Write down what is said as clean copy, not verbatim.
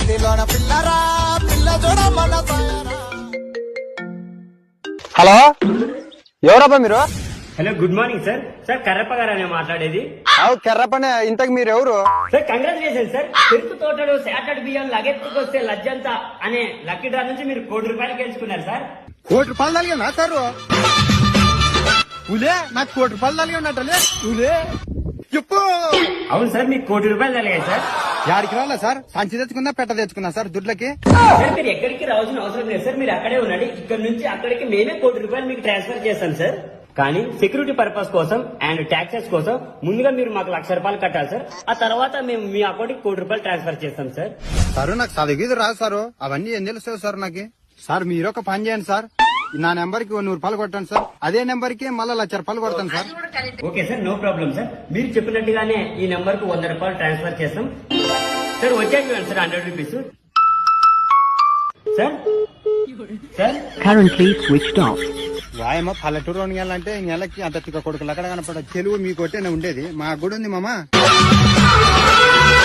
మట్టిలోన పిల్లరా పిల్ల చూడ మన హలో, ఎవరబ్బా మీరు? Hello, good morning sir. Sir Karrappa గారనే మాట్లాడేది. కెర్రపని ఇంతకు మీరు ఎవరు? Sir congratulation sir. చెరుకు తోటలు శాటర్డ్ బియ్యం లగెత్తుకొస్తే లజ్జంతా అనే లక్కీ డ్రా నుంచి మీరు ₹1,00,00,000 గెలుచుకున్నారు సార్. ₹1,00,00,000 తలిగా సార్ ఉలే నాకు ₹1,00,00,000 తలిగా ఉన్నట్లే ఉలే చెప్పు. అవును సార్, మీకు ₹1,00,00,000 తలిగాయి సార్. యాడికి రాలే సార్, సంచి తెచ్చుకున్నా పెట్ట తెచ్చుకున్నా సార్ దుడ్లకి. సార్ మీరు ఎక్కడికి రావాల్సిన అవసరం లేదు సార్, మీరు అక్కడే ఉండండి. ఇక్కడ నుంచి అక్కడికి మేమే ₹1,00,00,000 మీకు ట్రాన్స్ఫర్ చేస్తాం సార్. కానీ సెక్యూరిటీ పర్పస్ కోసం అండ్ ట్యాక్సెస్ కోసం ముందుగా మీరు మాకు ₹1,00,000 కట్టాలి సార్. ఆ తర్వాత మేము మీ అకౌంట్ కి ₹1,00,00,000 ట్రాన్స్ఫర్ చేస్తాం సార్. సార్ నాకు చదివేది రాదు సార్, అవన్నీ ఏం తెలుస్తాయి సార్ నాకు. సార్ మీరు ఒక పని చేయండి సార్, నా నెంబర్ కి ₹100 కొట్టండి సార్, అదే నెంబర్ కి మళ్ళీ ₹1,00,000 కొడతాను sir. Okay sir, no problem sir. మీరు చెప్పినట్టుగానే ఈ నెంబర్ కు ₹100 ట్రాన్స్ఫర్ చేస్తాం సార్. వచ్చాక sir ₹100 sir. Sir Currently switched off. వాయమ్మ పల్లెటూరు నెలంటే నెలకి అంత తిక్క కొడుకులు అక్కడ కనపడ తెలుగు మీ కొట్టేనే ఉండేది, మాకు కూడా ఉంది మామ.